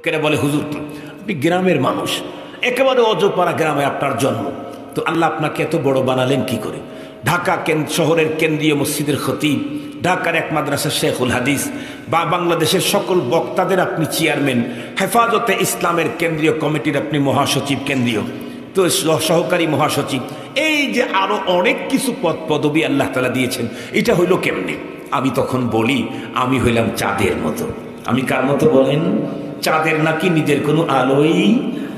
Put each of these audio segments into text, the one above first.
লোকেরা বলে হুজুর আপনি গ্রামের মানুষ, একেবারে অজপাড়া গ্রামে আপনার জন্ম, তো আল্লাহ আপনাকে এত বড় বানালেন কি করে? ঢাকা শহরের কেন্দ্রীয় মসজিদের খতিব, ঢাকার এক মাদ্রাসার শেখুল হাদিস, বা বাংলাদেশের সকল বক্তাদের আপনি চেয়ারম্যান, হেফাজতে ইসলামের কেন্দ্রীয় কমিটির আপনি মহাসচিব কেন্দ্রীয়, তো সহকারী মহাসচিব, এই যে আরো অনেক কিছু পদ পদবি আল্লাহ তাআলা দিয়েছেন, এটা হইল কেমনে? আমি তখন বলি আমি হইলাম চাঁদের মতো। আমি কার মতো বলেন? চাঁদের নাকি নিজের কোনো আলোই,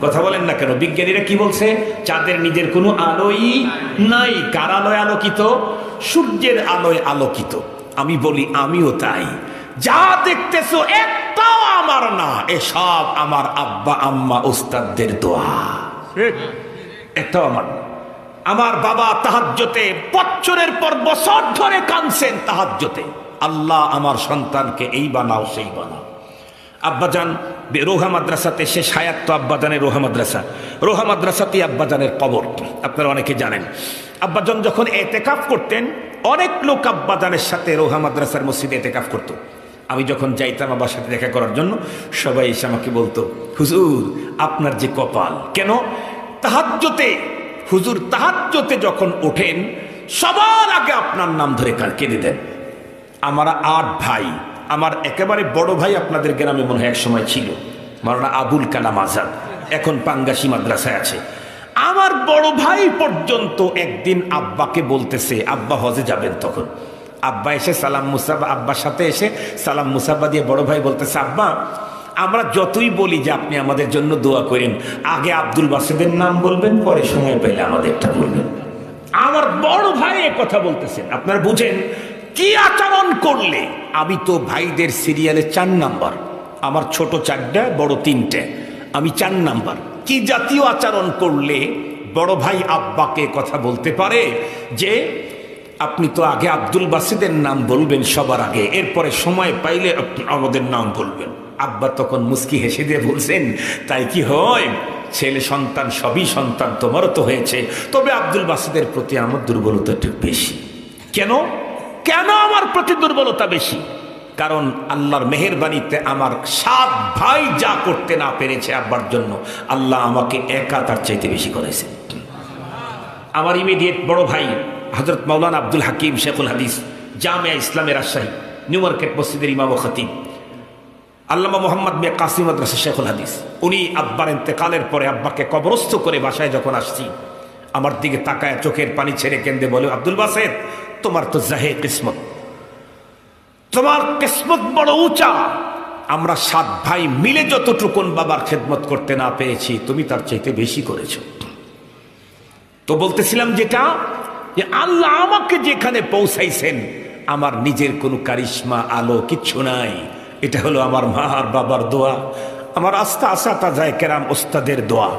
কথা বলেন না কেন? বিজ্ঞানীরা কি বলছে? চাঁদের নিজের কোনো আলোই নাই। কার আলোয় আলোকিত? সূর্যের আলোয় আলোকিত। আমি বলি আমিও তাই। যা দেখতেছো একটাও আমার না, এসব আমার আব্বা আম্মা উস্তাদদের দোয়া, একটাও আমার না। আমার বাবা তাহাজ্জুদে বছরের পর বছর ধরে কাঁদছেন তাহাজ্জুদে, আল্লাহ আমার সন্তানকে এই বানাও সেই বানাও। আব্বাজান রোহা মাদ্রাসাতে, শেষ হায়াত তো আব্বাজানের রোহা মাদ্রাসাতেই আব্বাজানের কবর, আপনারা অনেকে জানেন। আব্বাজান যখন এতেকাফ করতেন, অনেক লোক আব্বাজানের সাথে রোহা মাদ্রাসার মসজিদে এতেকাফ করতো। আমি যখন যাইতাম আব্বার সাথে দেখা করার জন্য, সবাই এসে আমাকে বলতো হুজুর আপনার যে কপাল। কেন? তাহাজ্জুদে হুজুর তাহাজ্জুদে যখন ওঠেন সবার আগে আপনার নাম ধরে কেঁদে দেন। আমরা 8 ভাই, আমার একেবারে বড় ভাই আপনাদের গ্রামে মনে হয় এক সময় ছিল, মাওলানা আবুল কালাম আজাদ, এখন পাঙ্গাসি মাদ্রাসায় আছে। আমার বড় ভাই পর্যন্ত একদিন আব্বাকে বলতেছে, আব্বা হজে যাবেন, তখন আব্বা এসে সালাম মুসাফা, আব্বার সাথে এসে সালাম মুসাফা দিয়ে বড় ভাই বলতেছে, আব্বা আমরা যতই বলি যে আপনি আমাদের জন্য দোয়া করেন, আগে আব্দুল বাসেদের নাম বলবেন, পরে সময় পেলে আমাদেরটা বলবেন। আমার বড় ভাই এ কথা বলতেছেন। আপনারা বুঝেন কি আচরণ করলে? আমি তো ভাইদের সিরিয়ালে 4 নাম্বার, আমার ছোট 4টা, বড় 3টে, আমি 4 নাম্বার। কি জাতীয় আচরণ করলে বড় ভাই আব্বাকে কথা বলতে পারে যে আপনি তো আগে আব্দুল বাসিদের নাম বলবেন সবার আগে, এরপরে সময় পাইলে আপনি আমাদের নাম বলবেন। আব্বা তখন মুস্কি হেসে দিয়ে বলছেন, তাই কি হয়? ছেলে সন্তান সবই সন্তান, তোমারও তো হয়েছে, তবে আব্দুল বাসিদের প্রতি আমার দুর্বলতা একটু বেশি। কেন কেন আমার প্রতি দুর্বলতা বেশি? কারণ আল্লাহর মেহেরবানিতে আমার 7 ভাই যা করতে না পেরেছে আব্বার জন্য, আল্লাহ আমাকে একা তার চাইতে বেশি করেছে। আমার ইমিডিয়েট বড় ভাই হযরত মাওলানা আব্দুল হাকিম শেখুল হাদিস, জামিয়া ইসলামের রাজশাহী নিউ মার্কেট মসজিদের ইমাম ও খতিব, আল্লামা মোহাম্মদ মিয়া কাসিম মাদ্রাসা শেখুল হাদিস, উনি আব্বার ইন্তেকালের পরে আব্বাকে কবরস্থ করে বাসায় যখন আসছি, আমার দিকে তাকায় চোখের পানি ছেড়ে কেঁদে বলে, আব্দুল বাসেত তোমার তো জাহে কিসমত, তোমার কিসমত বড় উঁচা। আমরা 7 ভাই মিলে যতটুকুন বাবার খেদমত করতে না পেরেছি, তুমি তার চাইতে বেশি করেছো। তো বলতেছিলাম যেটা, যে আল্লাহ আমাকে যেখানে পৌঁছাইছেন, আমার নিজের কোনো কারিশমা আলো কিচ্ছু নাই। এটা হলো আমার মা আর বাবার দোয়া, আমার আস্থা আসাতা যায় কেরাম ওস্তাদের দোয়া।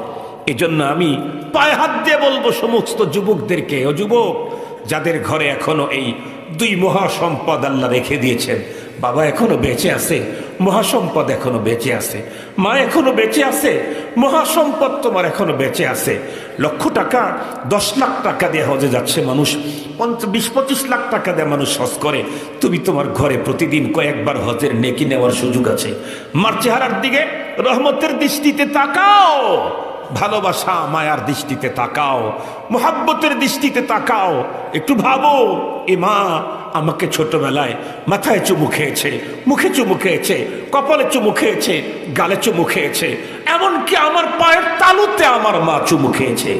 এজন্য আমি পায়ে হাত দিয়ে বলবো সমস্ত যুবকদেরকে, ও যুবক যাদের ঘরে এখনো এই 2 মহাসম্পদ আল্লাহ রেখে দিয়েছেন, বাবা এখনো বেঁচে আছে, মহাসম্পদ এখনো বেঁচে আছে, মা এখনো বেঁচে আছে, মহাসম্পদ তোমার এখনো বেঁচে আছে। লক্ষ টাকা 10 লাখ টাকা দিয়ে হজে যাচ্ছে মানুষ, 20-25 লাখ টাকা দিয়ে মানুষ হজ করে। তুমি তোমার ঘরে প্রতিদিন কয়েকবার হজের নেকি নেওয়ার সুযোগ আছে। মার চেহারার দিকে রহমতের দৃষ্টিতে তাকাও, ভালোবাসা মায়ার দৃষ্টিতে তাকাও, মোহাব্বতের দৃষ্টিতে তাকাও। একটু ভাবো, এ মা আমাকে ছোটবেলায় মাথায় চুমু খেয়েছে, মুখে চুমু খেয়েছে, কপালে চুমু খেয়েছে, গালে চুমু খেয়েছে, এমনকি আমার পায়ের তালুতে আমার মা চুমু খেয়েছে।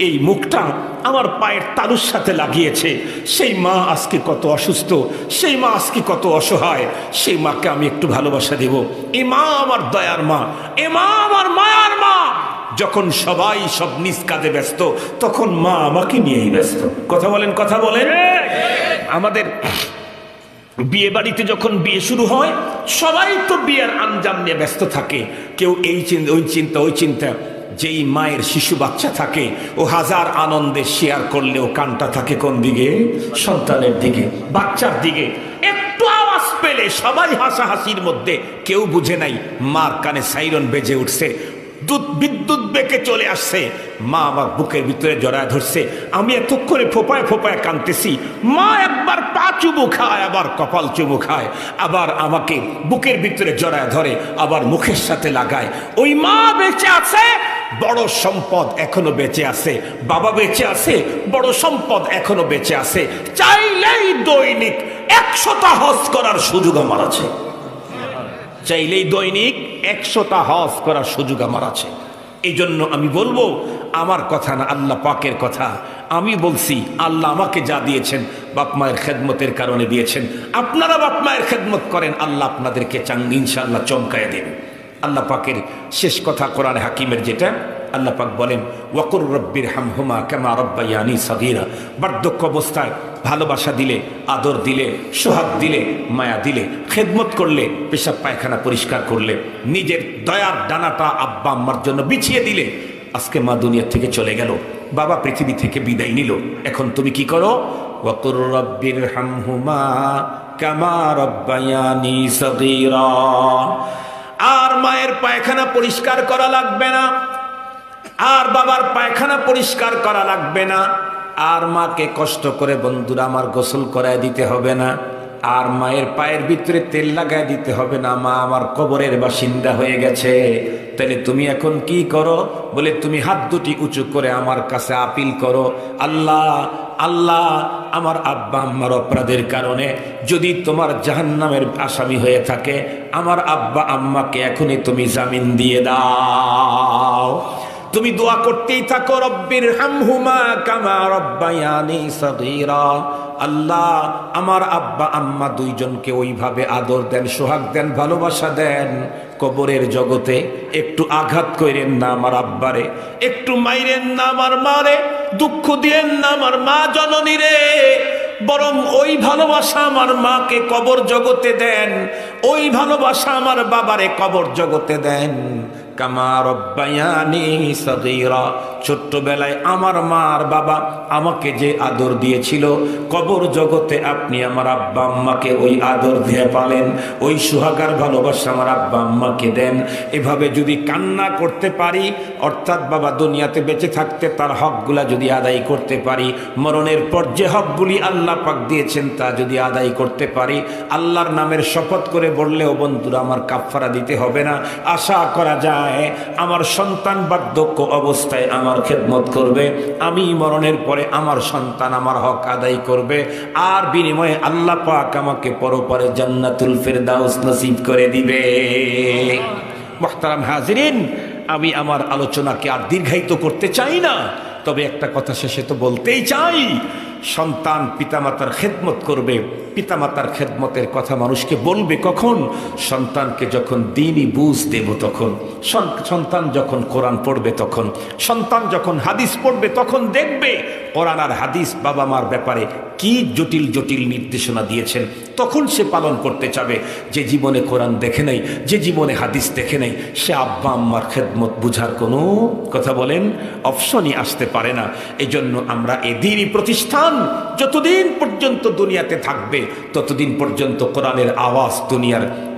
এই মুখটা আমার পায়ের তালুর সাথে লাগিয়েছে। সেই মা আজকে কত অসুস্থ, সেই মা আজকে কত অসহায়, সেই মাকে আমি একটু ভালোবাসা দেব। এ মা আমার দয়ার মা, এ মা আমার মায়ার মা। যখন সবাই সব নিজ কাজে ব্যস্ত, তখন মা আমাকে নিয়েই ব্যস্ত। কথা বলেন, কথা বলেন। আমাদের বিয়ে বাড়িতে যখন বিয়ে শুরু হয়, সবাই তো বিয়ের আঞ্জাম নিয়ে ব্যস্ত থাকে, কেউ এই চিন্তা ওই চিন্তা ওই চিন্তা। যেই মায়ের শিশু বাচ্চা থাকে, ও হাজার আনন্দে শেয়ার করলেও কানটা থাকে কোন দিকে? সন্তানের দিকে, বাচ্চার দিকে। একটু আওয়াজ পেলে সবাই হাসাহাসির মধ্যে, কেউ বুঝে নাই মার কানে সাইরন বেজে উঠছে, বিদ্যুৎ বেগে চলে আসছে, মা আমার বুকের ভিতরে জড়ায় ধরছে, আমি এতক্ষণে ফোপায় ফোপায় কাঁদতেছি, মা একবার পা চুমু খায়, আবার কপাল চুমু খায়, আবার আমাকে বুকের ভিতরে জড়ায় ধরে, আবার মুখের সাথে লাগায়। ওই মা বেঁচে আছে, বড় সম্পদ এখনো বেঁচে আছে, বাবা বেঁচে আছে, বড় সম্পদ এখনো বেঁচে আছে। চাইলেই দৈনিক 100টা হজ করার সুযোগ আমার আছে, চাইলেই দৈনিক 100টা হজ করার সুযোগ আমার আছে। এই জন্য আমি বলবো, আমার কথা না, আল্লাহ পাকের কথা। আমি বলছি, আল্লাহ আমাকে যা দিয়েছেন বাপ মায়ের খেদমতের কারণে দিয়েছেন। আপনারা বাপ মায়ের খেদমত করেন, আল্লাহ আপনাদেরকে ইনশাআল্লাহ চমকায় দেবেন। আল্লাহ পাকের শেষ কথা কোরআনে হাকিমের যেটা, আল্লাহ পাক বলেন, ওয়াকুর রব্বির হামহুমা কামা রব্বায়ানি সগীরা। বার্ধক্য অবস্থায় ভালোবাসা দিলে, আদর দিলে, সোহাগ দিলে, মায়া দিলে, খেদমত করলে, পেশাব পায়খানা পরিষ্কার করলে, নিজের দয়ার ডানাটা আব্বা আম্মার জন্য বিছিয়ে দিলে। আজকে মা দুনিয়া থেকে চলে গেল, বাবা পৃথিবী থেকে বিদায় নিল, এখন তুমি কি করো? ওয়াকুর রব্বির হামহুমা কামা রব্বায়ানি সগীরা। আর মায়ের পায়খানা পরিষ্কার করা লাগবে না, আর বাবার পায়খানা পরিষ্কার করা লাগবে না, আর মাকে কষ্ট করে বন্ধুরা আমার গোসল করায় দিতে হবে না, আর মায়ের পায়ের ভিতরে তেল লাগায় দিতে হবে না। মা আমার কবরের বাসিন্দা হয়ে গেছে। তাহলে তুমি এখন কি করো? বলে তুমি হাত দুটি উঁচু করে আমার কাছে আপিল করো, আল্লাহ আল্লাহ, আমার আব্বা আম্মার অপরাধের কারণে যদি তোমার জাহান্নামের আসামি হয়ে থাকে, আমার আব্বা আম্মাকে এখনই তুমি জামিন দিয়ে দাও। তুমি দোয়া করতেই থাকো, রব্বির হামহুমা কামা রব্বায়ানি সগীরা। আল্লাহ, আমার আব্বা আম্মা দুইজনকে ওইভাবে আদর দেন, সোহাগ দেন, ভালোবাসা দেন। কবরের জগতে একটু আঘাত করেন না আমার আব্বারে, একটু মাইরেন না আমার মারে, দুঃখ দিয়েন না আমার মা জননী রে। বরং ওই ভালোবাসা আমার মাকে কবর জগতে দেন, ওই ভালোবাসা আমার বাবারে কবর জগতে দেন। কামা রব্বায়ানি সগীরা। ছোট্টবেলায় আমার মা আর বাবা আমাকে যে আদর দিয়েছিল, কবর জগতে আপনি আমার আব্বা আম্মাকে ওই আদর দিয়ে পালেন, ওই সুহাগার ভালোবাসা আমার আব্বা আম্মাকে দেন। এভাবে যদি কান্না করতে পারি, অর্থাৎ বাবা দুনিয়াতে বেঁচে থাকতে তার হকগুলা যদি আদায় করতে পারি, মরণের পর যে হকগুলি আল্লাহ পাক দিয়েছেন তা যদি আদায় করতে পারি, আল্লাহর নামের শপথ করে বললেও বন্ধুরা আমার কাফারা দিতে হবে না। আশা করা যায় আমার সন্তান বার্ধক্য অবস্থায় আমার খেদমত করবে, আমি মরণের পরে আমার সন্তান আমার হক আদায় করবে, আর বিনিময়ে আল্লাহ পাক আমাকে পরপারে জান্নাতুল ফেরদাউস নসিব করে দিবে। মুহতারাম হাজিরিন, আমি আমার আলোচনাকে আর দীর্ঘায়িত করতে চাই না, তবে একটা কথা শেষে তো বলতেই চাই, সন্তান পিতামাতার খেদমত করবে, পিতামাতার খেদমতের কথা মানুষকে বলবে কখন? সন্তানকে যখন দ্বীনি বুঝ দেব তখন, সন্তান যখন কোরআন পড়বে তখন, সন্তান যখন হাদিস পড়বে তখন দেখবে কোরআন আর হাদিস বাবা মার ব্যাপারে কি জটিল জটিল নির্দেশনা দিয়েছেন, তখন সে পালন করতে চাবে। যে জীবনে কোরআন দেখে নাই, যে জীবনে হাদিস দেখে নাই, সে আব্বা আম্মার খেদমত বুঝার কোনো কথা বলেন অপশনই আসতে পারে না। এই জন্য আমরা এই দ্বীনি প্রতিষ্ঠান যতদিন পর্যন্ত দুনিয়াতে থাকবে, ততদিন পর্যন্ত কোরআনের আওয়াজ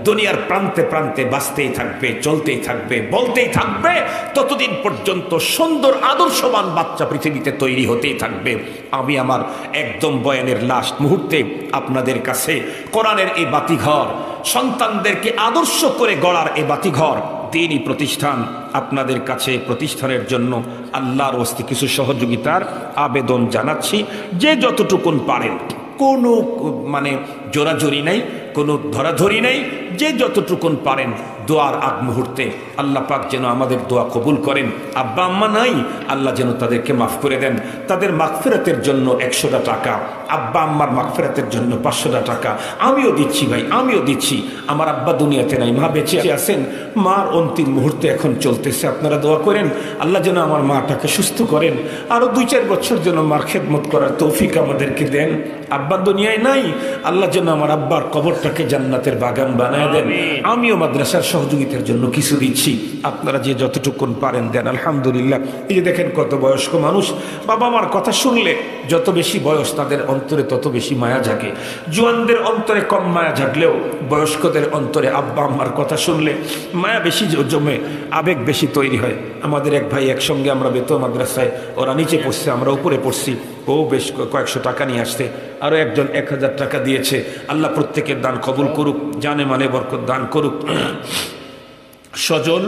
দুনিয়ার প্রান্তে প্রান্তে বাজতেই থাকবে, চলতেই থাকবে, বলতেই থাকবে, ততদিন পর্যন্ত সুন্দর আদর্শবান বাচ্চা পৃথিবীতে তৈরি হতেই থাকবে। আমি আমার একদম বয়ানের লাস্ট মুহূর্তে আপনাদের কাছে কোরআনের এই বাতিঘর, সন্তানদেরকে আদর্শ করে গড়ার এই বাতিঘর দ্বীনি প্রতিষ্ঠান আপনাদের কাছে প্রতিষ্ঠানের জন্য আল্লাহর ওয়াস্তে কিছু সহযোগিতার আবেদন জানাচ্ছি। যে যতটুকুন পারেন, কোনো জোরাজোরি নাই, কোনো ধরাধরি নেই, যে যতটুকুন পারেন দোয়ার আগ মুহূর্তে আল্লাহ পাক যেন আমাদের দোয়া কবুল করেন। আব্বা আম্মা নাই, আল্লাহ যেন তাদেরকে মাফ করে দেন। তাদের মাগফিরাতের জন্য 100টা টাকা, আব্বা আম্মার মাগফিরাতের জন্য 500টা টাকা আমিও দিচ্ছি ভাই, আমিও দিচ্ছি। আমার আব্বা দুনিয়াতে নাই, মা বেঁচে আছেন, মার অন্তিম মুহূর্তে এখন চলতেছে, আপনারা দোয়া করেন আল্লাহ যেন আমার মাটাকে সুস্থ করেন, আরও 2-4 বছর যেন মার খেদমত করার তৌফিক আমাদেরকে দেন। আব্বা দুনিয়ায় নাই, আল্লাহ যেন আমার আব্বার কবরটাকে জান্নাতের বাগান বানায় দেন। আমিও মাদ্রাসার সহযোগিতার জন্য কিছু দিচ্ছি, আপনারা যে যতটুকুন পারেন দেন। আলহামদুলিল্লাহ। এই যে দেখেন কত বয়স্ক মানুষ, বাবা মার কথা শুনলে যত বেশি বয়স তাদের অন্তরে তত বেশি মায়া জাগে। জোয়ানদের অন্তরে কম মায়া জাগলেও বয়স্কদের অন্তরে আব্বা আম্মার কথা শুনলে মায়া বেশি জমে, আবেগ বেশি তৈরি হয়। আমাদের এক ভাই একসঙ্গে আমরা বেতো মাদ্রাসায়, ওরা নিচে পড়ছে আমরা উপরে পড়ছি, ও বেশ কয়েকশো টাকা নিয়ে আসতে, আরও একজন 1000 টাকা দিয়েছে। আল্লাহ প্রত্যেকের দান কবুল করুক, জানে মানে বরকত দান করুক। সজল